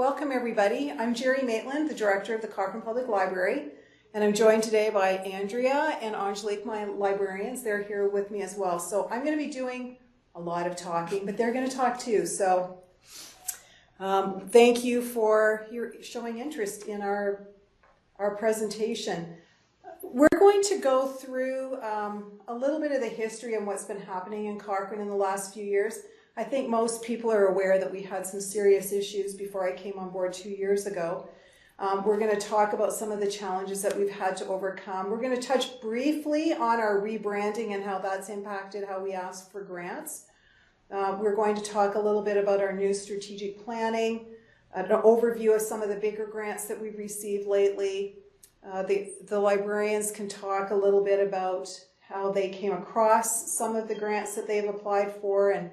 welcome everybody. I'm Jeri Maitland, the Director of the Cochrane Public Library, and I'm joined today by Andrea and Angelique, my librarians. They're here with me as well. So I'm going to be doing a lot of talking, but they're going to talk too. So thank you for showing interest in our presentation. We're going to go through a little bit of the history and what's been happening in Cochrane in the last few years. I think most people are aware that we had some serious issues before I came on board 2 years ago. We're going to talk about some of the challenges that we've had to overcome. We're going to touch briefly on our rebranding and how that's impacted how we ask for grants. We're going to talk a little bit about our new strategic planning, an overview of some of the bigger grants that we've received lately. The librarians can talk a little bit about how they came across some of the grants that they've applied for and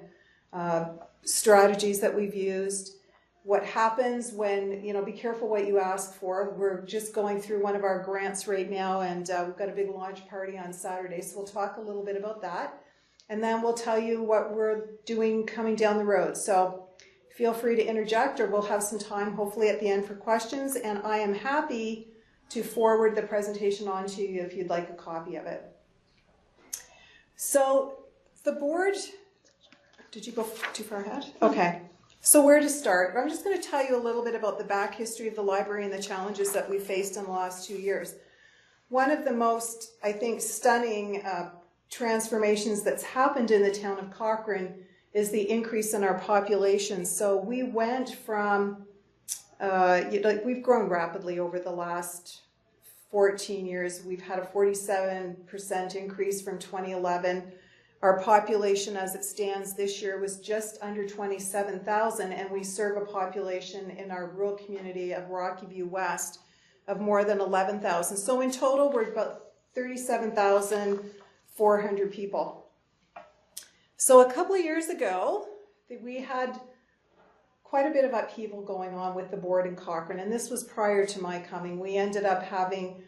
strategies that we've used. What happens when, be careful what you ask for. We're just going through one of our grants right now, and we've got a big launch party on Saturday, so we'll talk a little bit about that. And then we'll tell you what we're doing coming down the road. So feel free to interject, or we'll have some time hopefully at the end for questions, and I am happy to forward the presentation on to you if you'd like a copy of it. So the board, did you go too far ahead? Okay. So where to start? I'm just going to tell you a little bit about the back history of the library and the challenges that we faced in the last 2 years. One of the most, I think, stunning transformations that's happened in the town of Cochrane is the increase in our population. So we went from, we've grown rapidly over the last 14 years. We've had a 47% increase from 2011. Our population as it stands this year was just under 27,000, and we serve a population in our rural community of Rocky View West of more than 11,000. So in total, we're about 37,400 people. So a couple of years ago, we had quite a bit of upheaval going on with the board in Cochrane, and this was prior to my coming. We ended up having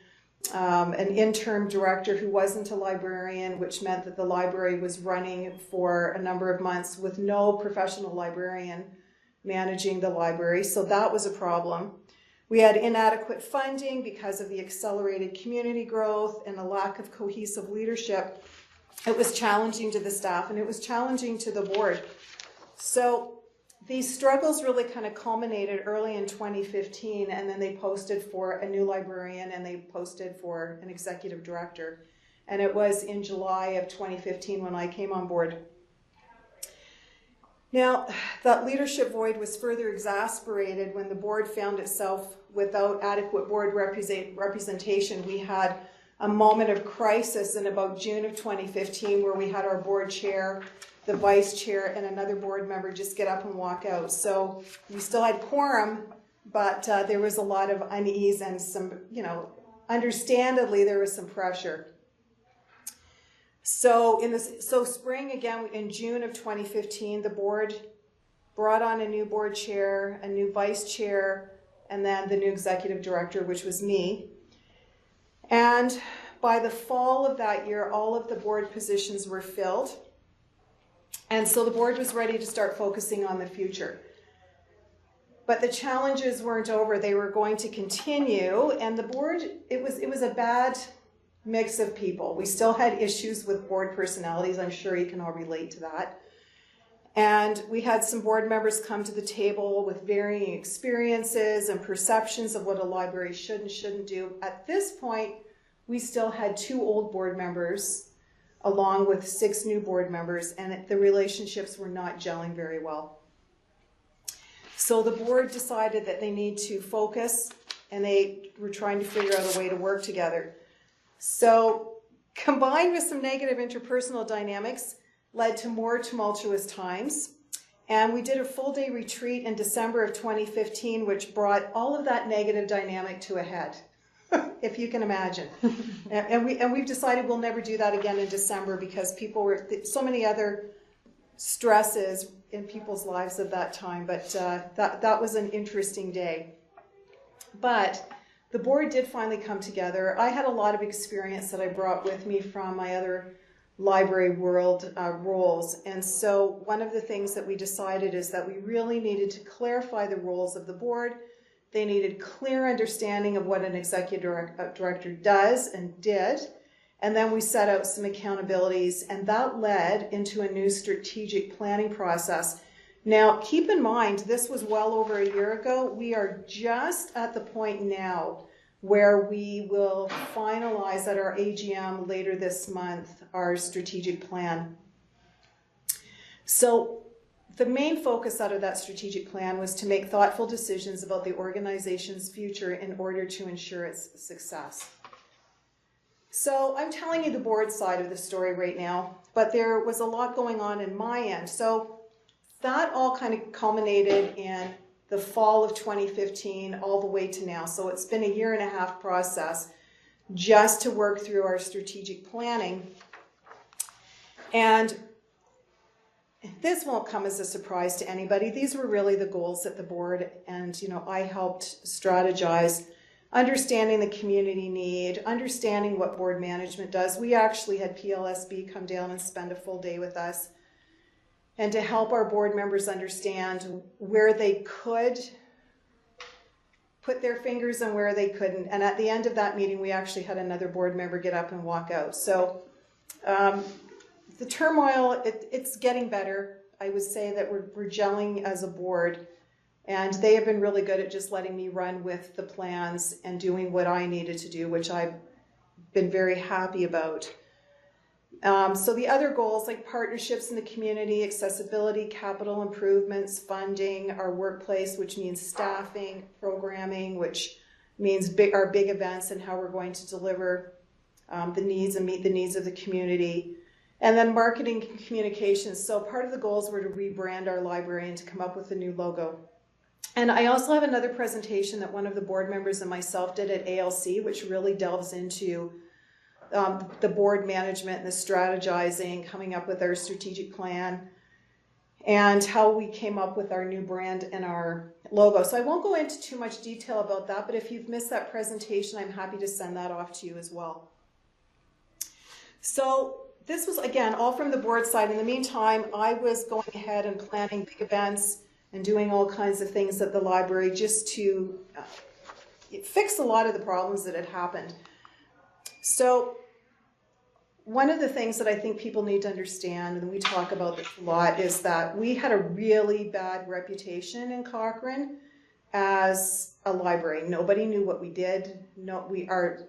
an interim director who wasn't a librarian, which meant that the library was running for a number of months with no professional librarian managing the library, so that was a problem. We had inadequate funding because of the accelerated community growth and a lack of cohesive leadership. It was challenging to the staff, and it was challenging to the board. So these struggles really kind of culminated early in 2015, and then they posted for a new librarian and they posted for an executive director. And it was in July of 2015 when I came on board. Now, that leadership void was further exacerbated when the board found itself without adequate board representation. We had a moment of crisis in about June of 2015 where we had our board chair, the vice chair, and another board member just get up and walk out. So we still had quorum, but there was a lot of unease and some, understandably there was some pressure. So spring again, in June of 2015, the board brought on a new board chair, a new vice chair, and then the new executive director, which was me. And by the fall of that year, all of the board positions were filled. And so the board was ready to start focusing on the future. But the challenges weren't over. They were going to continue. And the board, it was a bad mix of people. We still had issues with board personalities. I'm sure you can all relate to that. And we had some board members come to the table with varying experiences and perceptions of what a library should and shouldn't do. At this point, we still had 2 old board members along with 6 new board members, and the relationships were not gelling very well. So the board decided that they need to focus, and they were trying to figure out a way to work together. So combined with some negative interpersonal dynamics led to more tumultuous times, and we did a full-day retreat in December of 2015, which brought all of that negative dynamic to a head. If you can imagine. And we've decided we'll never do that again in December because people were, so many other stresses in people's lives at that time, but that was an interesting day. But the board did finally come together. I had a lot of experience that I brought with me from my other library world roles. And so one of the things that we decided is that we really needed to clarify the roles of the board. They needed clear understanding of what an executive director does and did. And then we set out some accountabilities, and that led into a new strategic planning process. Now, keep in mind, this was well over a year ago. We are just at the point now where we will finalize at our AGM later this month our strategic plan. So the main focus out of that strategic plan was to make thoughtful decisions about the organization's future in order to ensure its success. So I'm telling you the board side of the story right now, but there was a lot going on in my end. So that all kind of culminated in the fall of 2015 all the way to now. So it's been a 1.5 year process just to work through our strategic planning. And this won't come as a surprise to anybody. These were really the goals that the board and, I helped strategize. Understanding the community need, understanding what board management does. We actually had PLSB come down and spend a full day with us, and to help our board members understand where they could put their fingers and where they couldn't. And at the end of that meeting, we actually had another board member get up and walk out. So the turmoil, it's getting better. I would say that we're gelling as a board. And they have been really good at just letting me run with the plans and doing what I needed to do, which I've been very happy about. So the other goals, like partnerships in the community, accessibility, capital improvements, funding, our workplace, which means staffing, programming, which means our big events and how we're going to deliver the needs and meet the needs of the community. And then marketing and communications. So part of the goals were to rebrand our library and to come up with a new logo. And I also have another presentation that one of the board members and myself did at ALC, which really delves into the board management and the strategizing, coming up with our strategic plan, and how we came up with our new brand and our logo. So I won't go into too much detail about that, but if you've missed that presentation, I'm happy to send that off to you as well. So this was, again, all from the board side. In the meantime, I was going ahead and planning big events and doing all kinds of things at the library just to fix a lot of the problems that had happened. So one of the things that I think people need to understand, and we talk about this a lot, is that we had a really bad reputation in Cochrane as a library. Nobody knew what we did. Our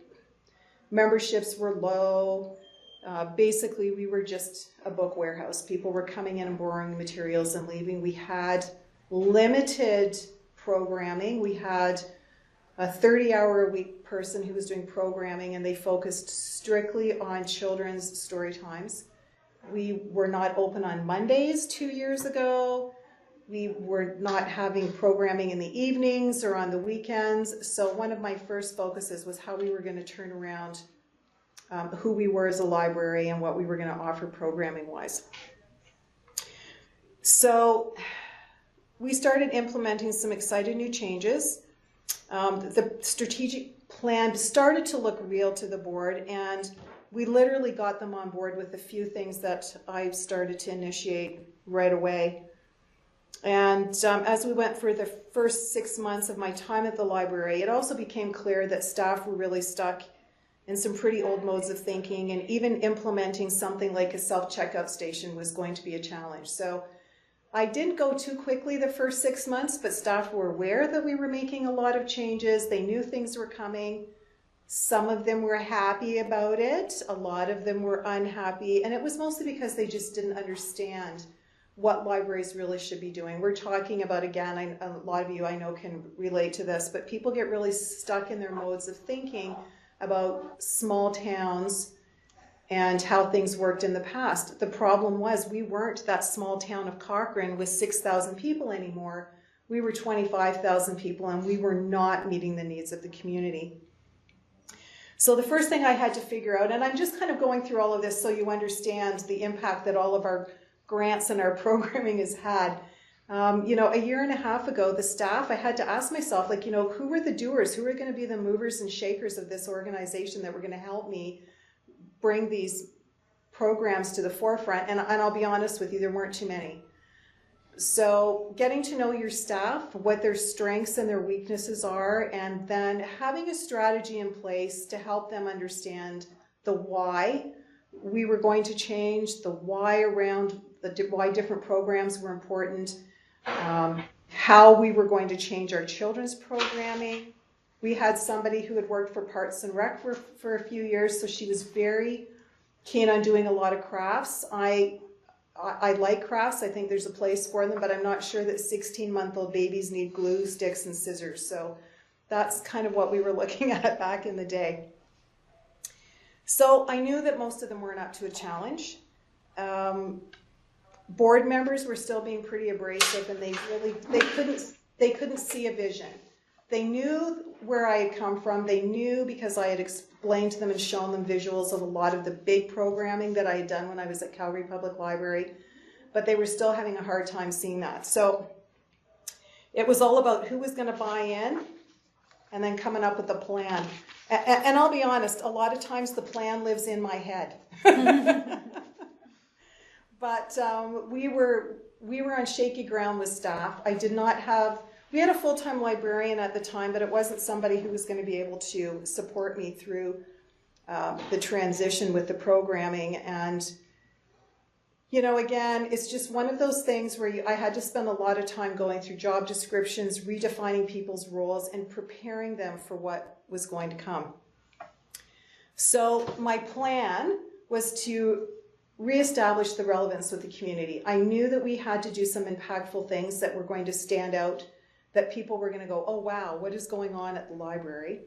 memberships were low. Basically, we were just a book warehouse. People were coming in and borrowing materials and leaving. We had limited programming. We had a 30-hour-a-week person who was doing programming, and they focused strictly on children's story times. We were not open on Mondays 2 years ago. We were not having programming in the evenings or on the weekends. So one of my first focuses was how we were going to turn around who we were as a library and what we were going to offer programming-wise. So we started implementing some exciting new changes. The strategic plan started to look real to the board, and we literally got them on board with a few things that I started to initiate right away. And as we went through the first 6 months of my time at the library, it also became clear that staff were really stuck in some pretty old modes of thinking, and even implementing something like a self-checkout station was going to be a challenge. So I didn't go too quickly the first 6 months, but staff were aware that we were making a lot of changes. They knew things were coming. Some of them were happy about it. A lot of them were unhappy. And it was mostly because they just didn't understand what libraries really should be doing. We're talking about, again, a lot of you I know can relate to this, but people get really stuck in their modes of thinking about small towns and how things worked in the past. The problem was we weren't that small town of Cochrane with 6,000 people anymore. We were 25,000 people, and we were not meeting the needs of the community. So the first thing I had to figure out, and I'm just kind of going through all of this so you understand the impact that all of our grants and our programming has had. A 1.5 years ago, the staff, I had to ask myself, who were the doers? Who are going to be the movers and shakers of this organization that were going to help me bring these programs to the forefront, and I'll be honest with you, there weren't too many. So getting to know your staff, what their strengths and their weaknesses are, and then having a strategy in place to help them understand the why we were going to change, the why around why different programs were important, how we were going to change our children's programming. We had somebody who had worked for Parks and Rec for a few years, so she was very keen on doing a lot of crafts. I like crafts. I think there's a place for them, but I'm not sure that 16-month-old babies need glue, sticks, and scissors. So that's kind of what we were looking at back in the day. So I knew that most of them weren't up to a challenge. Board members were still being pretty abrasive, and they couldn't see a vision. They knew where I had come from. They knew because I had explained to them and shown them visuals of a lot of the big programming that I had done when I was at Calgary Public Library, but they were still having a hard time seeing that. So it was all about who was going to buy in and then coming up with a plan. And I'll be honest, a lot of times the plan lives in my head. But we were on shaky ground with staff. We had a full-time librarian at the time, but it wasn't somebody who was going to be able to support me through the transition with the programming. And, you know, again, it's just one of those things where I had to spend a lot of time going through job descriptions, redefining people's roles, and preparing them for what was going to come. So my plan was to reestablish the relevance with the community. I knew that we had to do some impactful things that were going to stand out, that people were going to go, oh wow, what is going on at the library?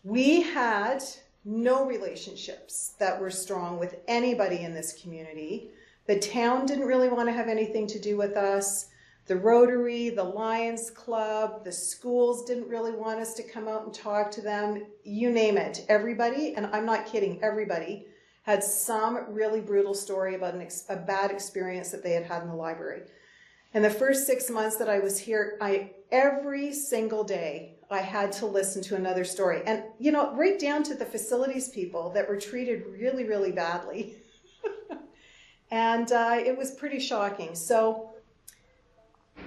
We had no relationships that were strong with anybody in this community. The town didn't really want to have anything to do with us. The Rotary, the Lions Club, the schools didn't really want us to come out and talk to them. You name it. Everybody, and I'm not kidding, everybody had some really brutal story about a bad experience that they had had in the library. And the first 6 months that I was here, every single day, I had to listen to another story. And, you know, right down to the facilities people that were treated really, really badly. And it was pretty shocking. So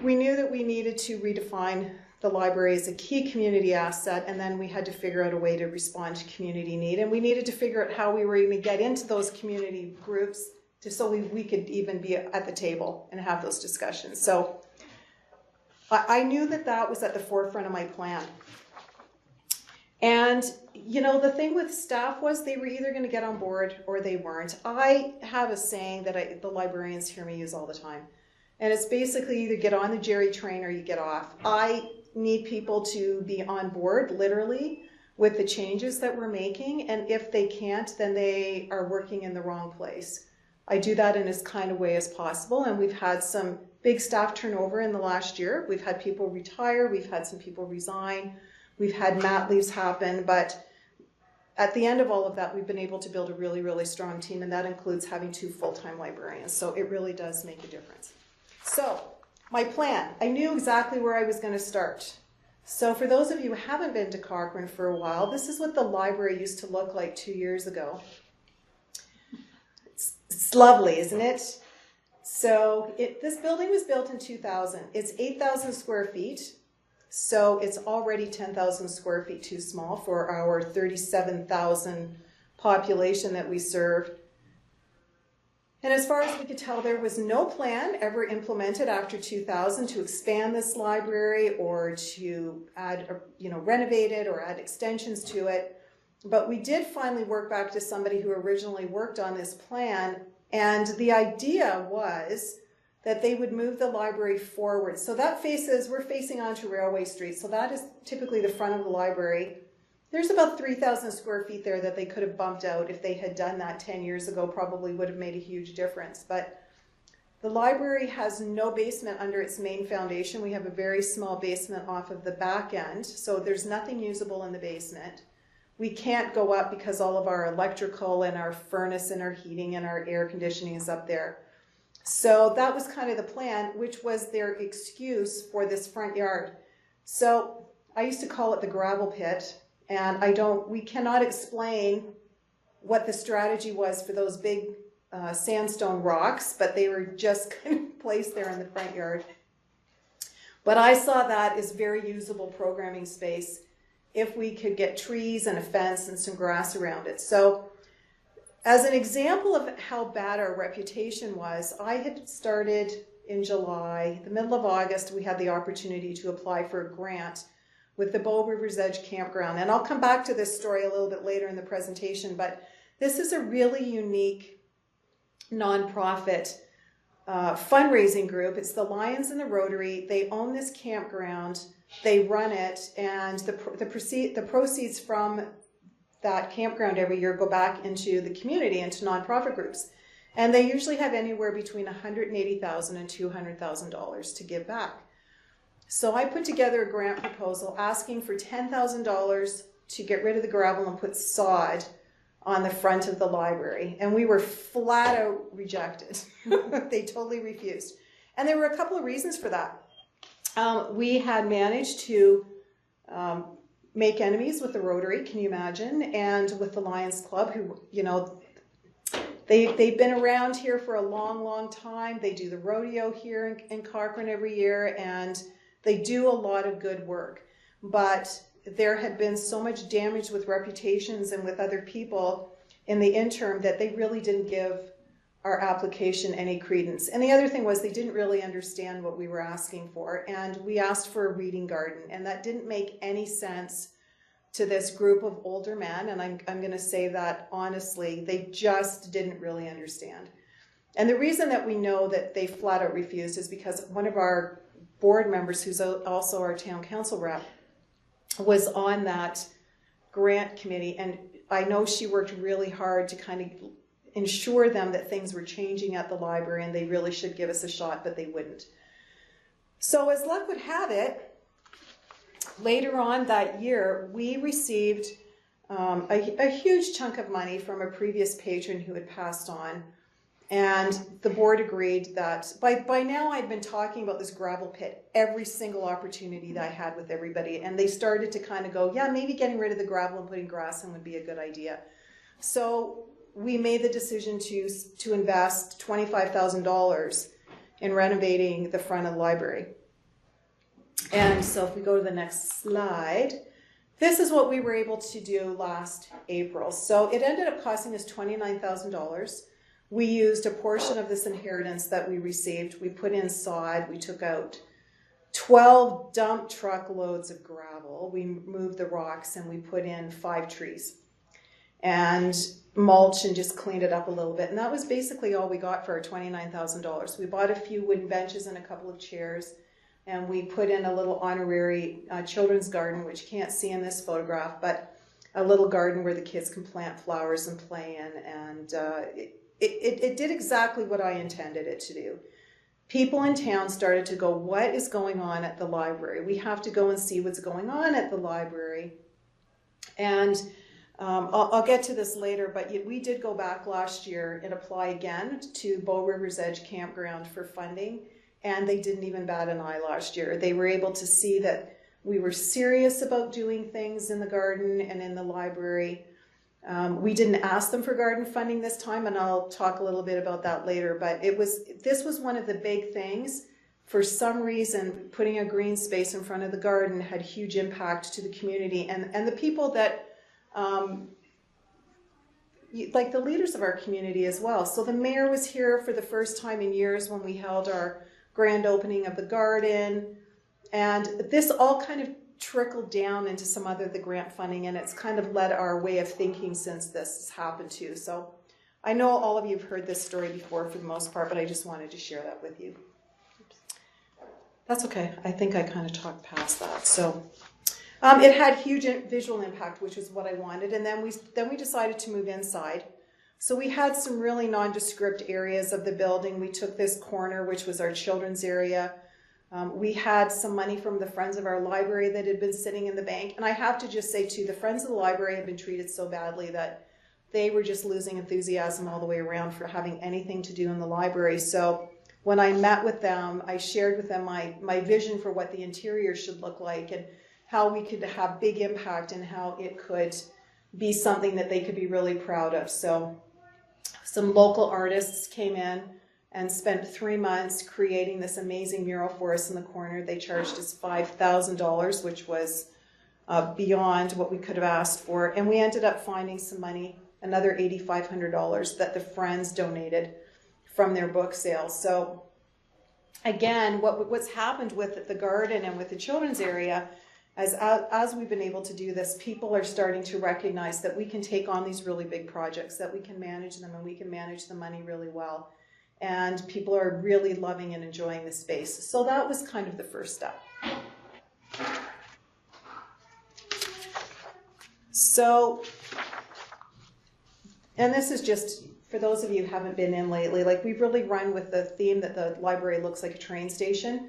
we knew that we needed to redefine the library as a key community asset, and then we had to figure out a way to respond to community need. And we needed to figure out how we were going to get into those community groups so we could even be at the table and have those discussions. So I knew that was at the forefront of my plan. And, you know, the thing with staff was they were either going to get on board or they weren't. I have a saying that the librarians hear me use all the time. And it's basically either get on the Jeri train or you get off. I need people to be on board, literally, with the changes that we're making. And if they can't, then they are working in the wrong place. I do that in as kind of way as possible. And we've had some big staff turnover in the last year. We've had people retire. We've had some people resign. We've had mat leaves happen. But at the end of all of that, we've been able to build a really, really strong team. And that includes having 2 full-time librarians. So it really does make a difference. So my plan, I knew exactly where I was going to start. So for those of you who haven't been to Cochrane for a while, this is what the library used to look like 2 years ago. It's lovely, isn't it? So this building was built in 2000. It's 8,000 square feet. So it's already 10,000 square feet too small for our 37,000 population that we serve. And as far as we could tell, there was no plan ever implemented after 2000 to expand this library or to add, renovate it or add extensions to it. But we did finally work back to somebody who originally worked on this plan. And the idea was that they would move the library forward. So we're facing onto Railway Street. So that is typically the front of the library. There's about 3,000 square feet there that they could have bumped out. If they had done that 10 years ago, probably would have made a huge difference. But the library has no basement under its main foundation. We have a very small basement off of the back end. So there's nothing usable in the basement. We can't go up because all of our electrical and our furnace and our heating and our air conditioning is up there. So that was kind of the plan, which was their excuse for this front yard. So I used to call it the gravel pit. And we cannot explain what the strategy was for those big sandstone rocks, but they were just kind of placed there in the front yard. But I saw that as very usable programming space if we could get trees and a fence and some grass around it. So as an example of how bad our reputation was, I had started in July. The middle of August, we had the opportunity to apply for a grant with the Bow River's Edge Campground. And I'll come back to this story a little bit later in the presentation, but this is a really unique nonprofit fundraising group. It's the Lions and the Rotary. They own this campground, they run it, and the proceeds from that campground every year go back into the community, into nonprofit groups. And they usually have anywhere between $180,000 and $200,000 to give back. So I put together a grant proposal asking for $10,000 to get rid of the gravel and put sod on the front of the library. And we were flat out rejected. They totally refused. And there were a couple of reasons for that. We had managed to make enemies with the Rotary, can you imagine, and with the Lions Club, who, you know, they've been around here for a long, long time. They do the rodeo here in Cochrane every year, and they do a lot of good work. But there had been so much damage with reputations and with other people in the interim that they really didn't give our application any credence. And the other thing was they didn't really understand what we were asking for. And we asked for a reading garden, and that didn't make any sense to this group of older men. And I'm going to say that honestly, they just didn't really understand. And the reason that we know that they flat out refused is because one of our board members, who's also our town council rep, was on that grant committee, and I know she worked really hard to kind of ensure them that things were changing at the library and they really should give us a shot, but they wouldn't. So as luck would have it, later on that year, we received a huge chunk of money from a previous patron who had passed on. And the board agreed that by now I'd been talking about this gravel pit every single opportunity that I had with everybody. And they started to kind of go, yeah, maybe getting rid of the gravel and putting grass in would be a good idea. So we made the decision to invest $25,000 in renovating the front of the library. And so if we go to the next slide, this is what we were able to do last April. So it ended up costing us $29,000. We used a portion of this inheritance that we received. We put in sod. We took out 12 dump truck loads of gravel. We moved the rocks and we put in 5 trees and mulch and just cleaned it up a little bit. And that was basically all we got for our $29,000. We bought a few wooden benches and a couple of chairs, and we put in a little honorary children's garden, which you can't see in this photograph, but a little garden where the kids can plant flowers and play in. And it did exactly what I intended it to do. People in town started to go, what is going on at the library? We have to go and see what's going on at the library. And I'll get to this later, but we did go back last year and apply again to Bow River's Edge Campground for funding, and they didn't even bat an eye last year. They were able to see that we were serious about doing things in the garden and in the library. We didn't ask them for garden funding this time, and I'll talk a little bit about that later, but this was one of the big things. For some reason, putting a green space in front of the garden had huge impact to the community, and the people that like the leaders of our community as well. So the mayor was here for the first time in years when we held our grand opening of the garden, and this all kind of trickled down into some other the grant funding, and it's kind of led our way of thinking since this has happened too. So I know all of you have heard this story before for the most part, but I just wanted to share that with you. That's okay. I think I kind of talked past that. So it had huge visual impact, which is what I wanted, and then we decided to move inside. So we had some really nondescript areas of the building. We took this corner, which was our children's area. We had some money from the Friends of our Library that had been sitting in the bank. And I have to just say too, the Friends of the Library had been treated so badly that they were just losing enthusiasm all the way around for having anything to do in the library. So when I met with them, I shared with them my vision for what the interior should look like and how we could have big impact and how it could be something that they could be really proud of. So Some local artists came in and spent 3 months creating this amazing mural for us in the corner. They charged us $5,000, which was beyond what we could have asked for. And we ended up finding some money, another $8,500 that the friends donated from their book sales. So again, what's happened with the garden and with the children's area, as we've been able to do this, people are starting to recognize that we can take on these really big projects, that we can manage them, and we can manage the money really well. And people are really loving and enjoying the space. So that was kind of the first step. So, and this is just, for those of you who haven't been in lately, like we've really run with the theme that the library looks like a train station.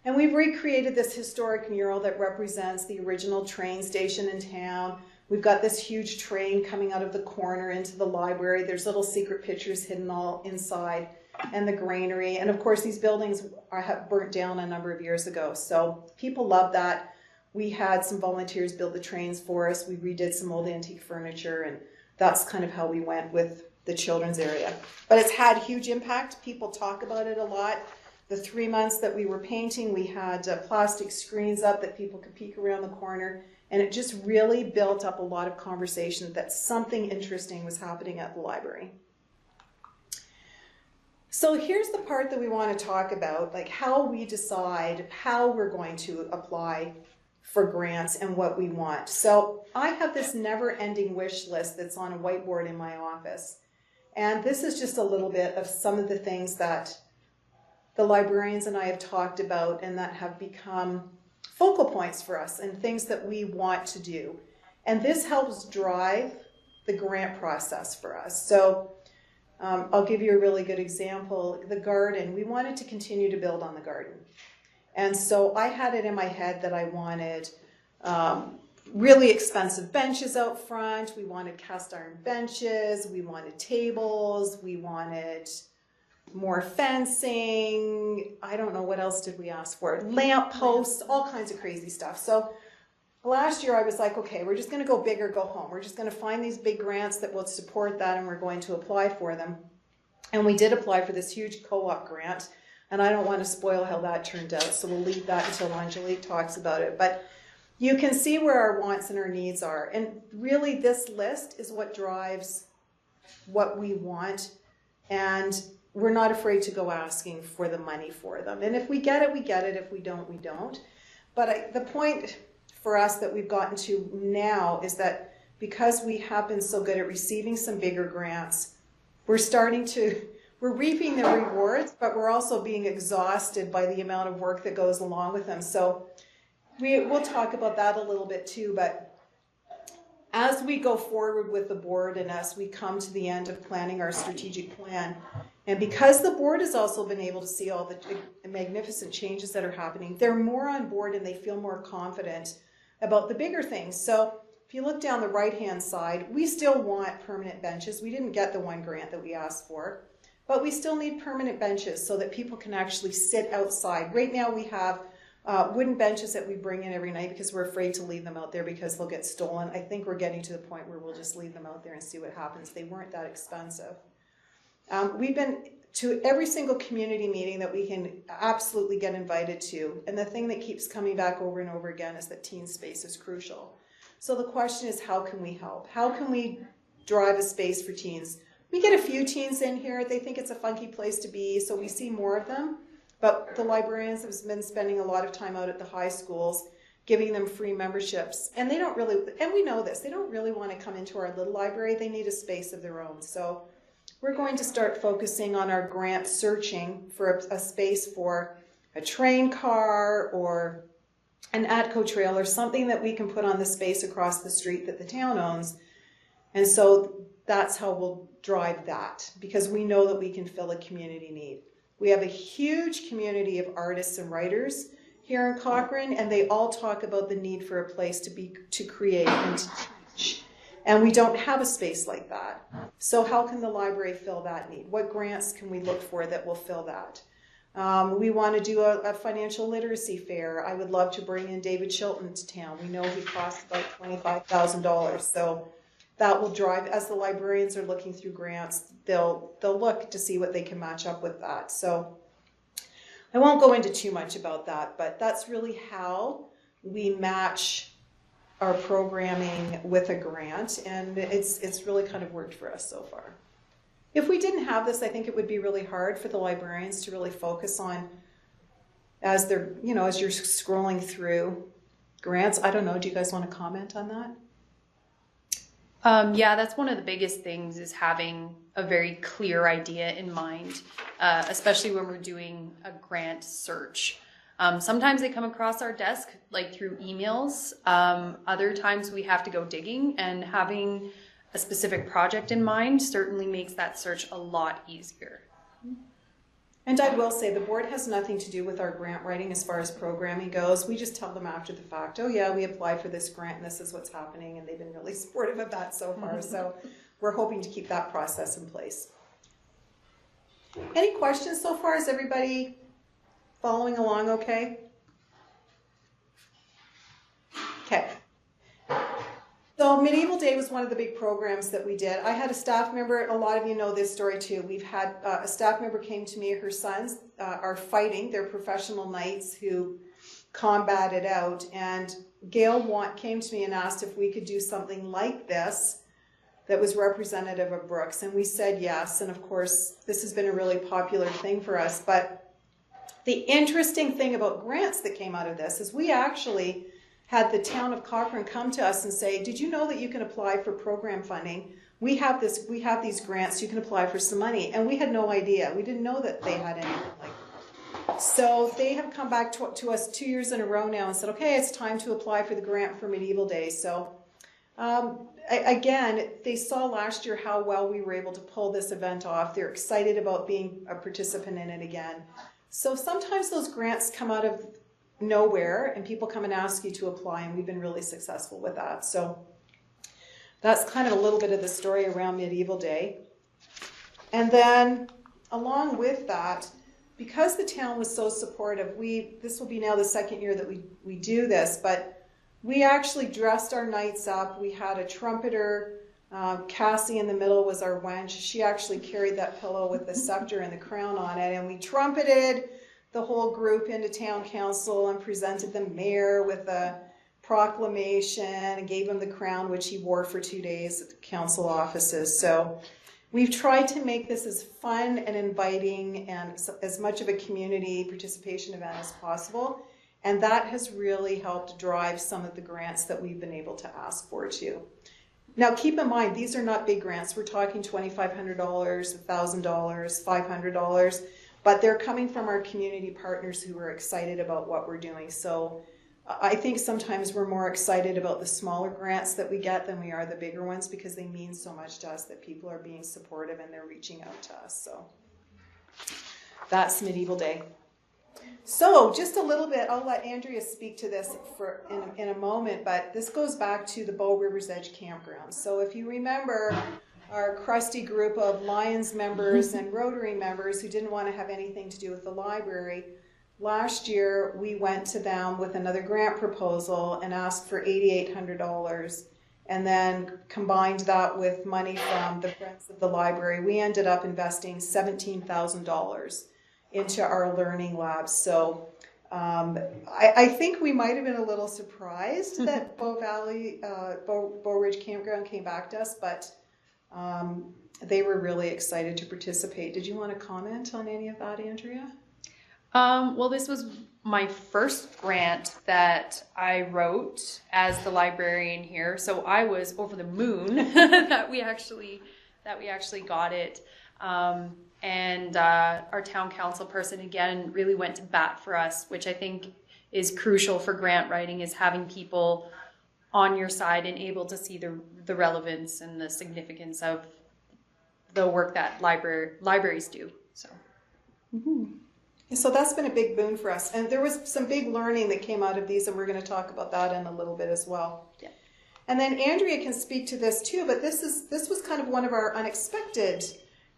And we've recreated this historic mural that represents the original train station in town. We've got this huge train coming out of the corner into the library. There's little secret pictures hidden all inside, and the granary. And of course, these buildings have burnt down a number of years ago. So people love that. We had some volunteers build the trains for us. We redid some old antique furniture, and that's kind of how we went with the children's area. But it's had huge impact. People talk about it a lot. The 3 months that we were painting, we had plastic screens up that people could peek around the corner, and it just really built up a lot of conversation that something interesting was happening at the library. So here's the part that we want to talk about, like how we decide how we're going to apply for grants and what we want. So I have this never-ending wish list that's on a whiteboard in my office. And this is just a little bit of some of the things that the librarians and I have talked about and that have become focal points for us and things that we want to do. And this helps drive the grant process for us. So I'll give you a really good example. The garden, we wanted to continue to build on the garden. And so I had it in my head that I wanted really expensive benches out front. We wanted cast iron benches. We wanted tables. We wanted more fencing. I don't know, what else did we ask for? Lamp posts, all kinds of crazy stuff. So last year I was like, okay, we're just going to go big or go home. We're just going to find these big grants that will support that, and we're going to apply for them. And we did apply for this huge co-op grant, and I don't want to spoil how that turned out, so we'll leave that until Angelique talks about it. But you can see where our wants and our needs are. And really this list is what drives what we want, and we're not afraid to go asking for the money for them. And if we get it, we get it. If we don't, we don't. But the point for us that we've gotten to now is that because we have been so good at receiving some bigger grants, we're reaping the rewards, but we're also being exhausted by the amount of work that goes along with them. So we'll talk about that a little bit too, but as we go forward with the board and as we come to the end of planning our strategic plan, and because the board has also been able to see all the magnificent changes that are happening, they're more on board and they feel more confident about the bigger things. So if you look down the right-hand side, we still want permanent benches. We didn't get the one grant that we asked for, but we still need permanent benches so that people can actually sit outside. Right now we have wooden benches that we bring in every night because we're afraid to leave them out there because they'll get stolen. I think we're getting to the point where we'll just leave them out there and see what happens. They weren't that expensive. We've been to every single community meeting that we can absolutely get invited to. And the thing that keeps coming back over and over again is that teen space is crucial. So the question is, how can we help? How can we drive a space for teens? We get a few teens in here. They think it's a funky place to be, so we see more of them. But the librarians have been spending a lot of time out at the high schools, giving them free memberships. And they don't really, and we know this, they don't really want to come into our little library. They need a space of their own. So we're going to start focusing on our grant searching for a space for a train car or an ATCO trail or something that we can put on the space across the street that the town owns. And so that's how we'll drive that, because we know that we can fill a community need. We have a huge community of artists and writers here in Cochrane, and they all talk about the need for a place to create and to teach. And we don't have a space like that. So how can the library fill that need? What grants can we look for that will fill that? We want to do a financial literacy fair. I would love to bring in David Chilton to town. We know he costs about $25,000. So that will drive, as the librarians are looking through grants, they'll look to see what they can match up with that. So I won't go into too much about that, but that's really how we match our programming with a grant, and it's really kind of worked for us so far. If we didn't have this, I think it would be really hard for the librarians to really focus on, as they're, as you're scrolling through grants. I don't know, do you guys want to comment on that? Yeah, that's one of the biggest things, is having a very clear idea in mind, especially when we're doing a grant search. Sometimes they come across our desk like through emails. Other times we have to go digging, and having a specific project in mind certainly makes that search a lot easier. And I will say the board has nothing to do with our grant writing as far as programming goes. We just tell them after the fact, oh yeah, we applied for this grant and this is what's happening, and they've been really supportive of that so far. So we're hoping to keep that process in place. Any questions so far? Is everybody following along okay? Okay. So Medieval Day was one of the big programs that we did. I had a staff member, a lot of you know this story too. We've had a staff member came to me, her sons are fighting, they're professional knights who combated out, and Gail came to me and asked if we could do something like this that was representative of Brooks, and we said yes, and of course this has been a really popular thing for us. But the interesting thing about grants that came out of this is we actually had the town of Cochrane come to us and say, did you know that you can apply for program funding? We have these grants, you can apply for some money. And we had no idea. We didn't know that they had anything like that. So they have come back to us 2 years in a row now and said, okay, it's time to apply for the grant for Medieval Day. So again, they saw last year how well we were able to pull this event off. They're excited about being a participant in it again. So sometimes those grants come out of nowhere and people come and ask you to apply, and we've been really successful with that. So that's kind of a little bit of the story around Medieval Day. And then along with that, because the town was so supportive, this will be now the second year that we do this, but we actually dressed our knights up. We had a trumpeter, Cassie in the middle was our wench. She actually carried that pillow with the scepter and the crown on it, and we trumpeted the whole group into town council and presented the mayor with a proclamation and gave him the crown, which he wore for 2 days at the council offices. So we've tried to make this as fun and inviting and as much of a community participation event as possible. And that has really helped drive some of the grants that we've been able to ask for too. Now keep in mind, these are not big grants. We're talking $2,500, $1,000, $500. But they're coming from our community partners who are excited about what we're doing. So I think sometimes we're more excited about the smaller grants that we get than we are the bigger ones, because they mean so much to us that people are being supportive and they're reaching out to us. So that's Medieval Day. So just a little bit, I'll let Andrea speak to this in a moment, but this goes back to the Bow River's Edge Campground. So if you remember, our crusty group of Lions members and Rotary members who didn't want to have anything to do with the library, last year we went to them with another grant proposal and asked for $8,800, and then combined that with money from the Friends of the Library. We ended up investing $17,000 into our learning labs. So I think we might have been a little surprised that Bow Ridge Campground came back to us, but they were really excited to participate. Did you want to comment on any of that, Andrea? Well, this was my first grant that I wrote as the librarian here, so I was over the moon that we actually got it. And our town council person again really went to bat for us, which I think is crucial for grant writing, is having people on your side and able to see the relevance and the significance of the work that libraries do. So. Mm-hmm. So that's been a big boon for us. And there was some big learning that came out of these, and we're going to talk about that in a little bit as well. Yeah. And then Andrea can speak to this too, but this was kind of one of our unexpected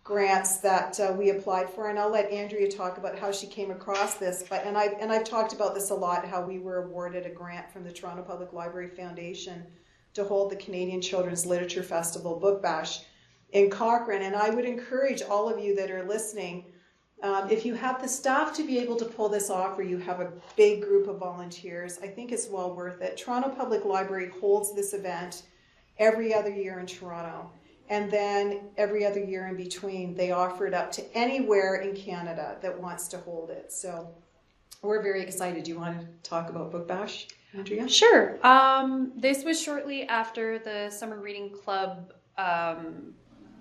grants that we applied for, and I'll let Andrea talk about how she came across this. And I've talked about this a lot, how we were awarded a grant from the Toronto Public Library Foundation to hold the Canadian Children's Literature Festival Book Bash in Cochrane. And I would encourage all of you that are listening, if you have the staff to be able to pull this off, or you have a big group of volunteers, I think it's well worth it. Toronto Public Library holds this event every other year in Toronto. And then every other year in between, they offer it up to anywhere in Canada that wants to hold it. So we're very excited. Do you want to talk about Book Bash, Andrea? Sure. This was shortly after the Summer Reading Club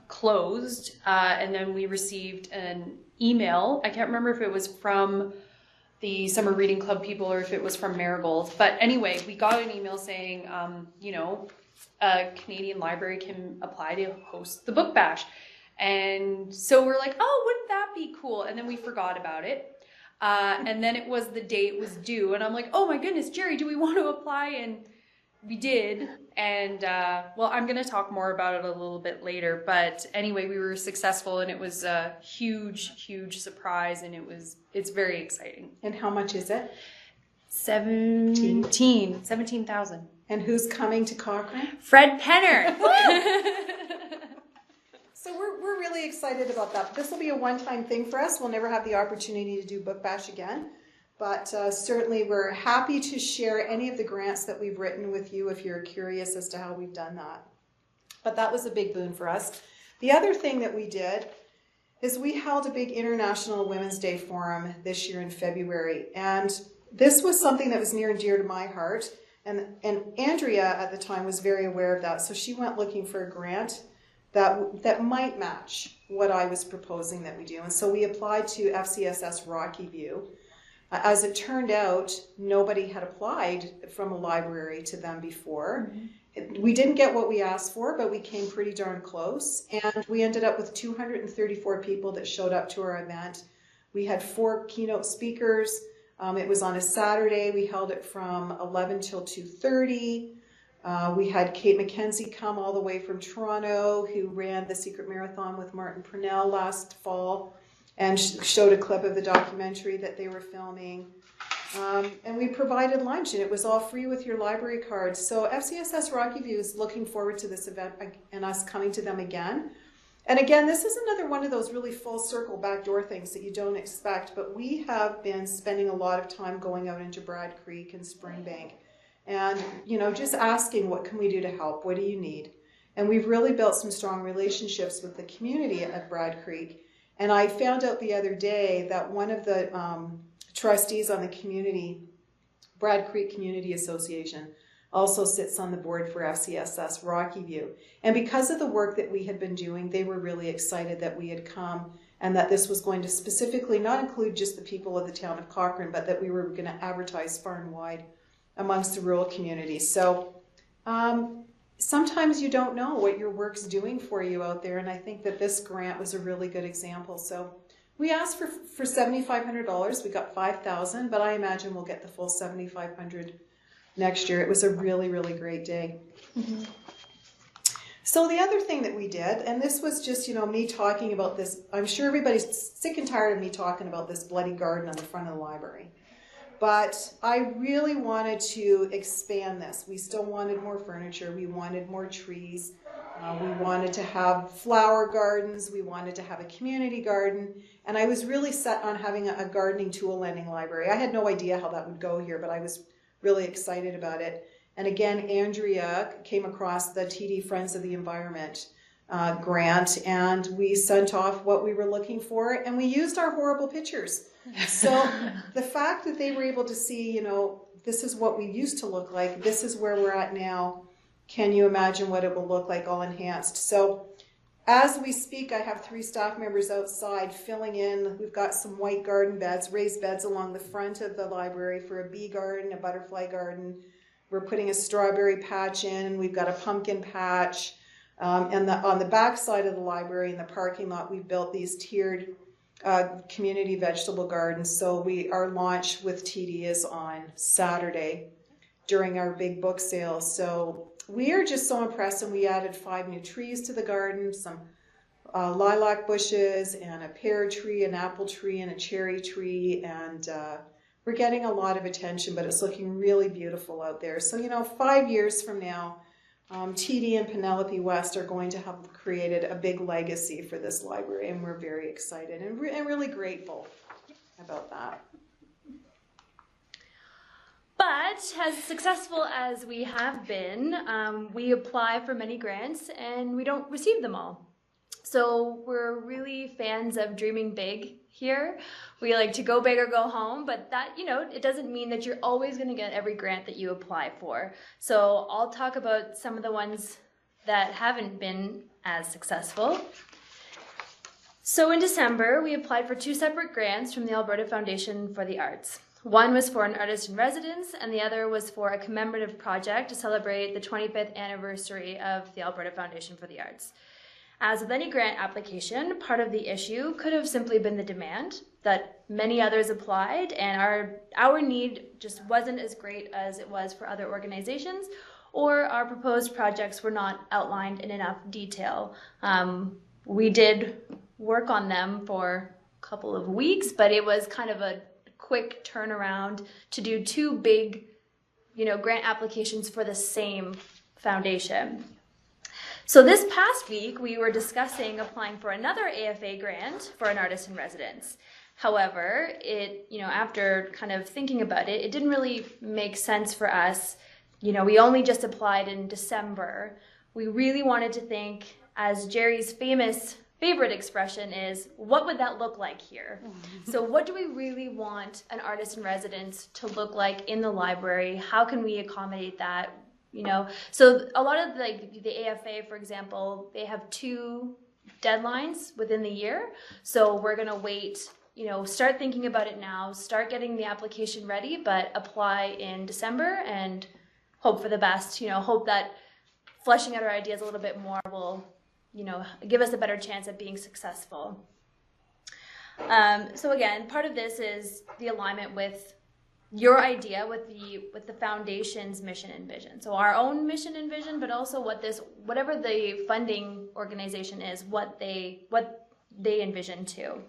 closed, and then we received an email. I can't remember if it was from the Summer Reading Club people or if it was from Marigold. But anyway, we got an email saying, a Canadian library can apply to host the Book Bash. And so we're like, oh, wouldn't that be cool? And then we forgot about it. And then it was the day it was due. And I'm like, oh my goodness, Jeri, do we want to apply? And we did. And well, I'm going to talk more about it a little bit later. But anyway, we were successful, and it was a huge, huge surprise. And it's very exciting. And how much is it? 17,000. And who's coming to Cochrane? Fred Penner. So we're really excited about that. This will be a one-time thing for us. We'll never have the opportunity to do Book Bash again. But certainly we're happy to share any of the grants that we've written with you if you're curious as to how we've done that. But that was a big boon for us. The other thing that we did is we held a big International Women's Day Forum this year in February. And this was something that was near and dear to my heart. And Andrea at the time was very aware of that. So she went looking for a grant that might match what I was proposing that we do. And so we applied to FCSS Rocky View. As it turned out, nobody had applied from a library to them before. Mm-hmm. We didn't get what we asked for, but we came pretty darn close. And we ended up with 234 people that showed up to our event. We had 4 keynote speakers. It was on a Saturday. We held it from 11 till 2:30. We had Kate McKenzie come all the way from Toronto, who ran the Secret Marathon with Martin Purnell last fall, and showed a clip of the documentary that they were filming. And we provided lunch, and it was all free with your library cards. So FCSS Rocky View is looking forward to this event and us coming to them again. And again, this is another one of those really full circle backdoor things that you don't expect, but we have been spending a lot of time going out into Brad Creek and Springbank and, just asking, what can we do to help? What do you need? And we've really built some strong relationships with the community at Brad Creek. And I found out the other day that one of the trustees on the Brad Creek Community Association, also sits on the board for FCSS Rocky View. And because of the work that we had been doing, they were really excited that we had come and that this was going to specifically not include just the people of the town of Cochrane, but that we were going to advertise far and wide amongst the rural communities. So sometimes you don't know what your work's doing for you out there, and I think that this grant was a really good example. So we asked for $7,500. We got $5,000, but I imagine we'll get the full $7,500 next year. It was a really, really great day. Mm-hmm. So the other thing that we did, and this was just, me talking about this, I'm sure everybody's sick and tired of me talking about this bloody garden on the front of the library. But I really wanted to expand this. We still wanted more furniture. We wanted more trees. We wanted to have flower gardens. We wanted to have a community garden. And I was really set on having a gardening tool lending library. I had no idea how that would go here, but I was really excited about it. And again, Andrea came across the TD Friends of the Environment grant, and we sent off what we were looking for, and we used our horrible pictures. So the fact that they were able to see, this is what we used to look like, this is where we're at now, can you imagine what it will look like all enhanced? So as we speak, I have 3 staff members outside filling in. We've got some white garden beds, raised beds along the front of the library for a bee garden, a butterfly garden. We're putting a strawberry patch in. We've got a pumpkin patch. And on the back side of the library in the parking lot, we've built these tiered community vegetable gardens. So our launch with TD is on Saturday during our big book sale. So we are just so impressed, and we added 5 new trees to the garden, some lilac bushes and a pear tree, an apple tree, and a cherry tree, and we're getting a lot of attention, but it's looking really beautiful out there. So, 5 years from now, TD and Penelope West are going to have created a big legacy for this library, and we're very excited and really grateful about that. But as successful as we have been, we apply for many grants and we don't receive them all. So we're really fans of dreaming big here. We like to go big or go home, but that, it doesn't mean that you're always going to get every grant that you apply for. So I'll talk about some of the ones that haven't been as successful. So in December, we applied for 2 separate grants from the Alberta Foundation for the Arts. One was for an artist in residence, and the other was for a commemorative project to celebrate the 25th anniversary of the Alberta Foundation for the Arts. As with any grant application, part of the issue could have simply been the demand, that many others applied, and our need just wasn't as great as it was for other organizations, or our proposed projects were not outlined in enough detail. We did work on them for a couple of weeks, but it was kind of a quick turnaround to do 2 big, grant applications for the same foundation. So this past week, we were discussing applying for another AFA grant for an artist in residence. However, after kind of thinking about it, it didn't really make sense for us. We only just applied in December. We really wanted to think, as Jeri's favorite expression is, what would that look like here? So what do we really want an artist in residence to look like in the library? How can we accommodate that? So a lot of the AFA, for example, they have 2 deadlines within the year. So we're going to wait, start thinking about it now, start getting the application ready, but apply in December and hope for the best, hope that fleshing out our ideas a little bit more will, give us a better chance at being successful. So again, part of this is the alignment with your idea, with the foundation's mission and vision. So our own mission and vision, but also whatever the funding organization is, what they envision too.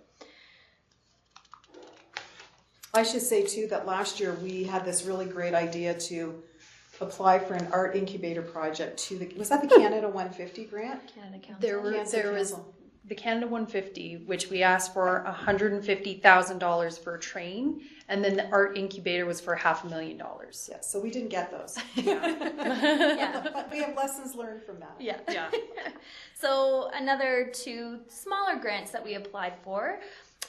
I should say too that last year we had this really great idea to apply for an art incubator project to was that the Canada 150 grant? Canada Council. There was the Canada 150, which we asked for $150,000 for a train, and then the art incubator was for $500,000. Yeah, so we didn't get those. Yeah. But we have lessons learned from that. Yeah. So another 2 smaller grants that we applied for.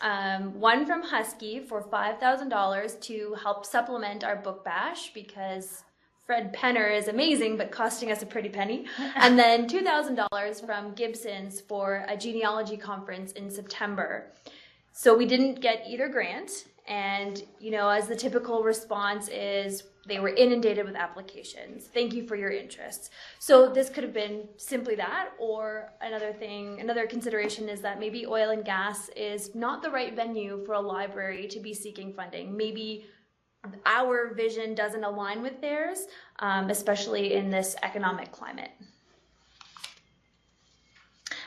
One from Husky for $5,000 to help supplement our book bash, because Fred Penner is amazing, but costing us a pretty penny. And then $2,000 from Gibson's for a genealogy conference in September. So we didn't get either grant. And, as the typical response is, they were inundated with applications. Thank you for your interest. So this could have been simply that, or another consideration is that maybe oil and gas is not the right venue for a library to be seeking funding. Maybe our vision doesn't align with theirs, especially in this economic climate.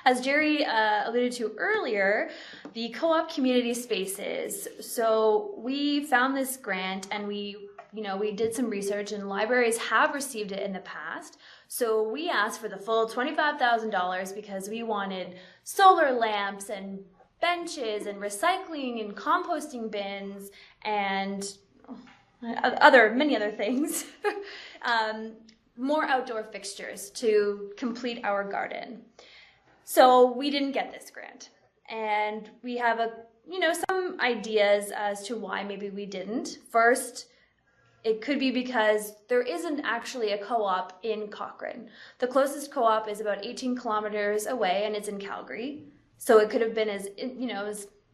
As Jeri alluded to earlier, the co-op community spaces. So we found this grant and we did some research, and libraries have received it in the past. So we asked for the full $25,000 because we wanted solar lamps and benches and recycling and composting bins and many other things. More outdoor fixtures to complete our garden. So we didn't get this grant, and we have some ideas as to why maybe we didn't. First, it could be because there isn't actually a co-op in Cochrane. The closest co-op is about 18 kilometers away, and it's in Calgary. So it could have been as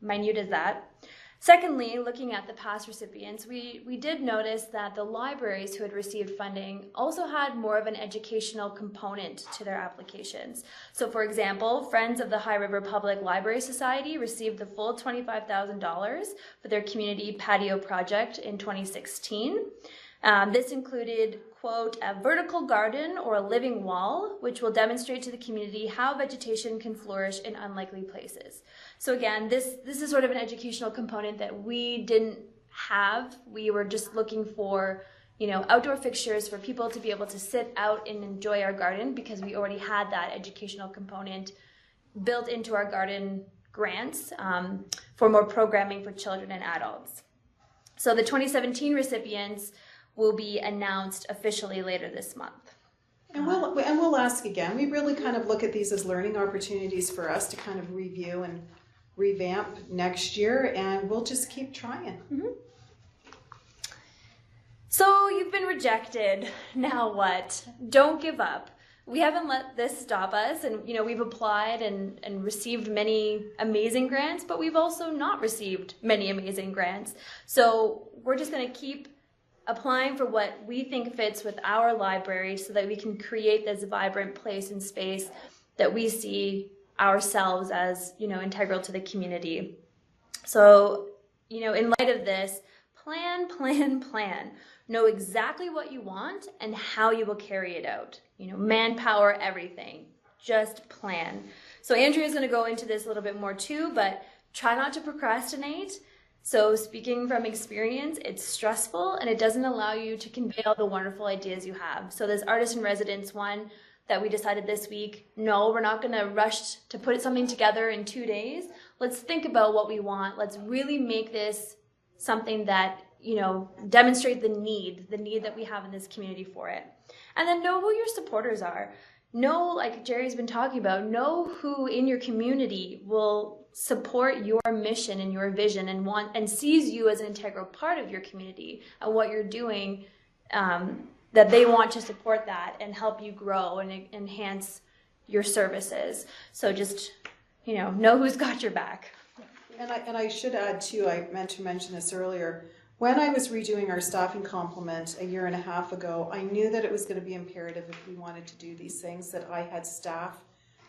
minute as that. Secondly, looking at the past recipients, we did notice that the libraries who had received funding also had more of an educational component to their applications. So for example, Friends of the High River Public Library Society received the full $25,000 for their community patio project in 2016. This included, quote, a vertical garden or a living wall, which will demonstrate to the community how vegetation can flourish in unlikely places. So again, this is sort of an educational component that we didn't have. We were just looking for, outdoor fixtures for people to be able to sit out and enjoy our garden, because we already had that educational component built into our garden grants for more programming for children and adults. So the 2017 recipients will be announced officially later this month. And we'll ask again. We really kind of look at these as learning opportunities for us to kind of review and revamp next year, and we'll just keep trying. Mm-hmm. So you've been rejected. Now what? Don't give up. We haven't let this stop us, and we've applied and received many amazing grants, but we've also not received many amazing grants. So we're just going to keep applying for what we think fits with our library so that we can create this vibrant place and space that we see ourselves as, integral to the community. So, in light of this, plan. Know exactly what you want and how you will carry it out. Manpower, everything. Just plan. So Andrea is going to go into this a little bit more too, but try not to procrastinate. So speaking from experience, it's stressful and it doesn't allow you to convey all the wonderful ideas you have. So this artist in residence one that we decided this week, no, we're not going to rush to put something together in 2 days. Let's think about what we want. Let's really make this something that demonstrate the need that we have in this community for it. And then know who your supporters are. Know, like Jeri's been talking about, know who in your community will support your mission and your vision and sees you as an integral part of your community and what you're doing, that they want to support that and help you grow and enhance your services. So just, know who's got your back. And I should add too, I meant to mention this earlier, when I was redoing our staffing complement 1.5 years ago, I knew that it was going to be imperative if we wanted to do these things that I had staff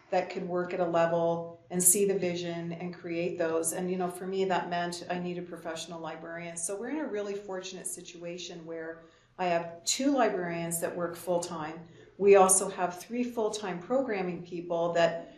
that could work at a level and see the vision and create those. And for me that meant I needed professional librarians. So we're in a really fortunate situation where I have 2 librarians that work full-time. We also have 3 full-time programming people that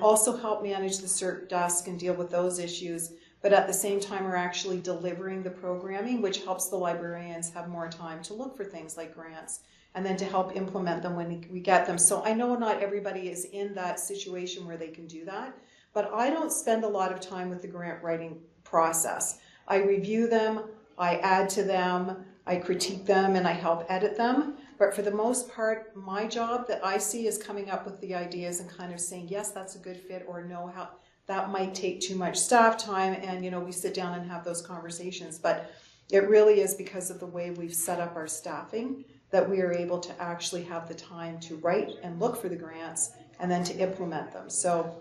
also help manage the CERT desk and deal with those issues, but at the same time are actually delivering the programming, which helps the librarians have more time to look for things like grants and then to help implement them when we get them. So I know not everybody is in that situation where they can do that, but I don't spend a lot of time with the grant writing process. I review them, I add to them, I critique them, and I help edit them. But for the most part, my job that I see is coming up with the ideas and kind of saying, yes, that's a good fit, or no, how that might take too much staff time, and we sit down and have those conversations. But it really is because of the way we've set up our staffing that we are able to actually have the time to write and look for the grants and then to implement them. So,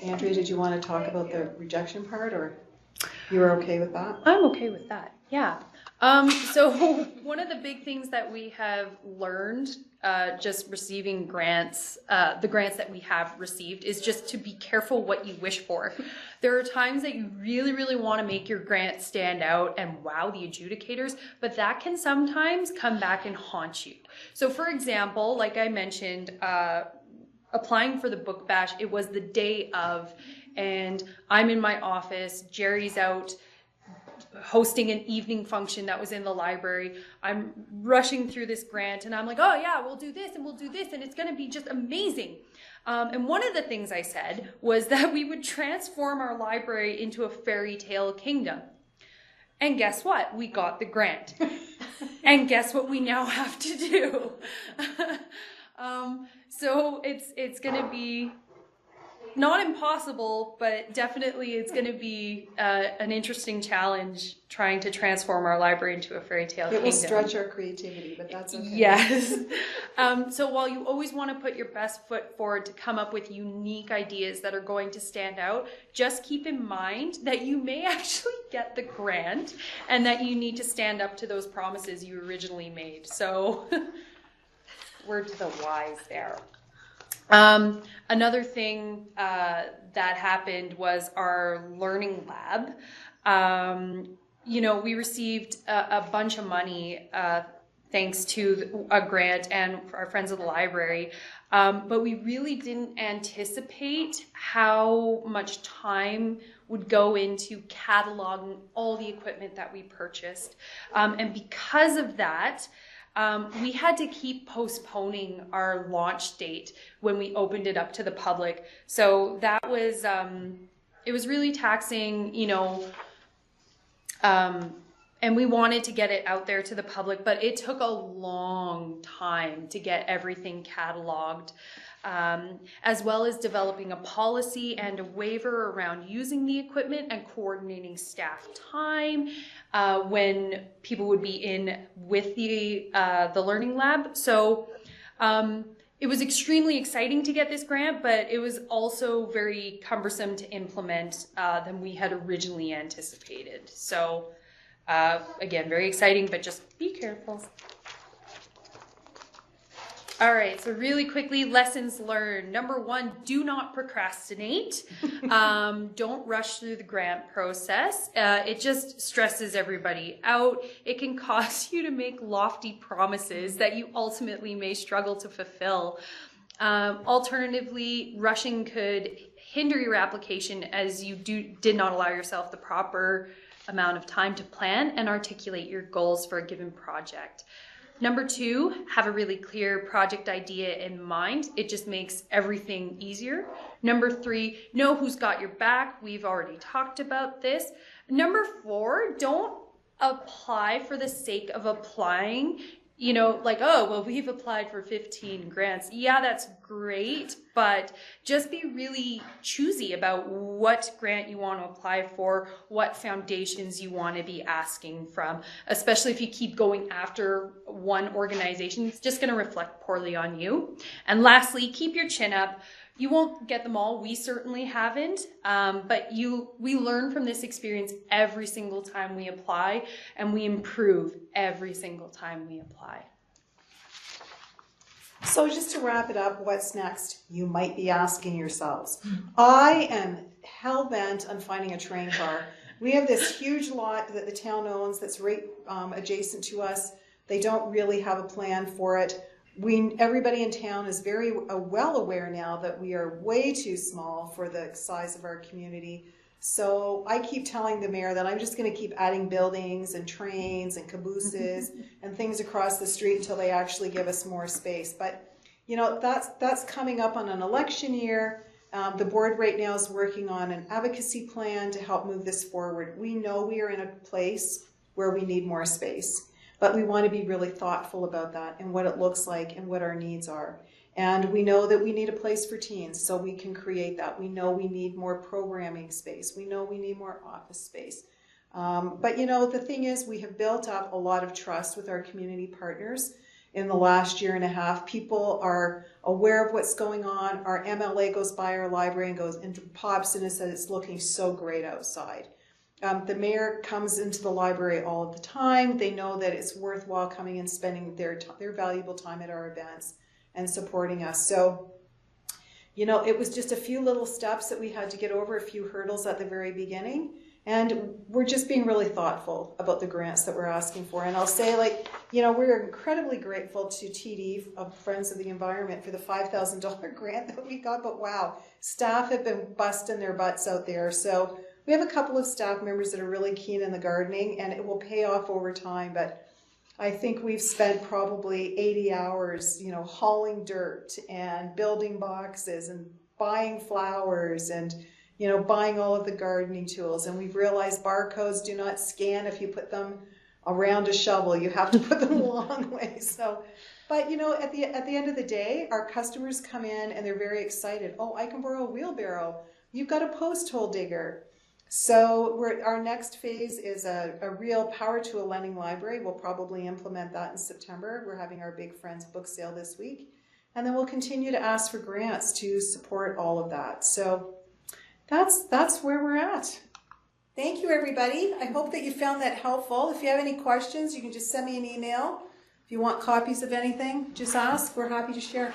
Andrea, did you want to talk about the rejection part, or you were okay with that? I'm okay with that, yeah. So one of the big things that we have learned just receiving grants, the grants that we have received, is just to be careful what you wish for. There are times that you really, really want to make your grant stand out and wow the adjudicators, but that can sometimes come back and haunt you. So for example, like I mentioned, applying for the book bash, it was the day of, and I'm in my office, Jeri's out hosting an evening function that was in the library. I'm rushing through this grant and I'm like, oh yeah, we'll do this and we'll do this and it's going to be just amazing. And one of the things I said was that we would transform our library into a fairy tale kingdom. And guess what? We got the grant. And guess what we now have to do? So it's going to be not impossible, but definitely it's going to be an interesting challenge trying to transform our library into a fairy tale kingdom. It will stretch our creativity, but that's okay. Yes. So while you always want to put your best foot forward to come up with unique ideas that are going to stand out, just keep in mind that you may actually get the grant and that you need to stand up to those promises you originally made. So word to the wise there. Another thing that happened was our learning lab. We received a bunch of money thanks to a grant and our friends at the library. But we really didn't anticipate how much time would go into cataloging all the equipment that we purchased. And because of that, we had to keep postponing our launch date when we opened it up to the public. So that was, it was really taxing, you know, and we wanted to get it out there to the public, but it took a long time to get everything cataloged, as well as developing a policy and a waiver around using the equipment and coordinating staff time when people would be in with the learning lab. So it was extremely exciting to get this grant, but it was also very cumbersome to implement than we had originally anticipated. So again, very exciting, but just be careful. All right, so really quickly, lessons learned. Number 1, do not procrastinate. Don't rush through the grant process. It just stresses everybody out. It can cause you to make lofty promises that you ultimately may struggle to fulfill. Alternatively, rushing could hinder your application as you did not allow yourself the proper amount of time to plan and articulate your goals for a given project. Number 2, have a really clear project idea in mind. It just makes everything easier. Number 3, know who's got your back. We've already talked about this. Number 4, don't apply for the sake of applying. You know, like, oh, well, we've applied for 15 grants. Yeah, that's great, but just be really choosy about what grant you want to apply for, what foundations you want to be asking from, especially if you keep going after one organization. It's just going to reflect poorly on you. And lastly, keep your chin up. You won't get them all. We certainly haven't, but we learn from this experience every single time we apply, and we improve every single time we apply. So just to wrap it up, what's next? You might be asking yourselves. I am hell-bent on finding a train car. We have this huge lot that the town owns that's right adjacent to us. They don't really have a plan for it. Everybody in town is very well aware now that we are way too small for the size of our community. So I keep telling the mayor that I'm just going to keep adding buildings and trains and cabooses and things across the street until they actually give us more space. But you know, that's coming up on an election year. The board right now is working on an advocacy plan to help move this forward. We know we are in a place where we need more space. But we want to be really thoughtful about that and what it looks like and what our needs are. And we know that we need a place for teens, so we can create that. We know we need more programming space. We know we need more office space. But you know, the thing is, we have built up a lot of trust with our community partners in the last year and a half. People are aware of what's going on. Our MLA goes by our library and pops in and says it's looking so great outside. The mayor comes into the library all of the time. They know that it's worthwhile coming and spending their valuable time at our events and supporting us. So, you know, it was just a few little steps that we had to get over, a few hurdles at the very beginning. And we're just being really thoughtful about the grants that we're asking for. And I'll say, like, you know, we're incredibly grateful to TD, Friends of the Environment, for the $5,000 grant that we got. But wow, staff have been busting their butts out there. So we have a couple of staff members that are really keen in the gardening, and it will pay off over time. But I think we've spent probably 80 hours, you know, hauling dirt and building boxes and buying flowers and, you know, buying all of the gardening tools. And we've realized barcodes do not scan if you put them around a shovel. You have to put them a long way. So, but you know, at the end of the day, our customers come in and they're very excited. Oh, I can borrow a wheelbarrow. You've got a post hole digger. So our next phase is a real power to a lending library. We'll probably implement that in September. We're having our big Friends book sale this week. And then we'll continue to ask for grants to support all of that. So that's where we're at. Thank you, everybody. I hope that you found that helpful. If you have any questions, you can just send me an email. If you want copies of anything, just ask. We're happy to share.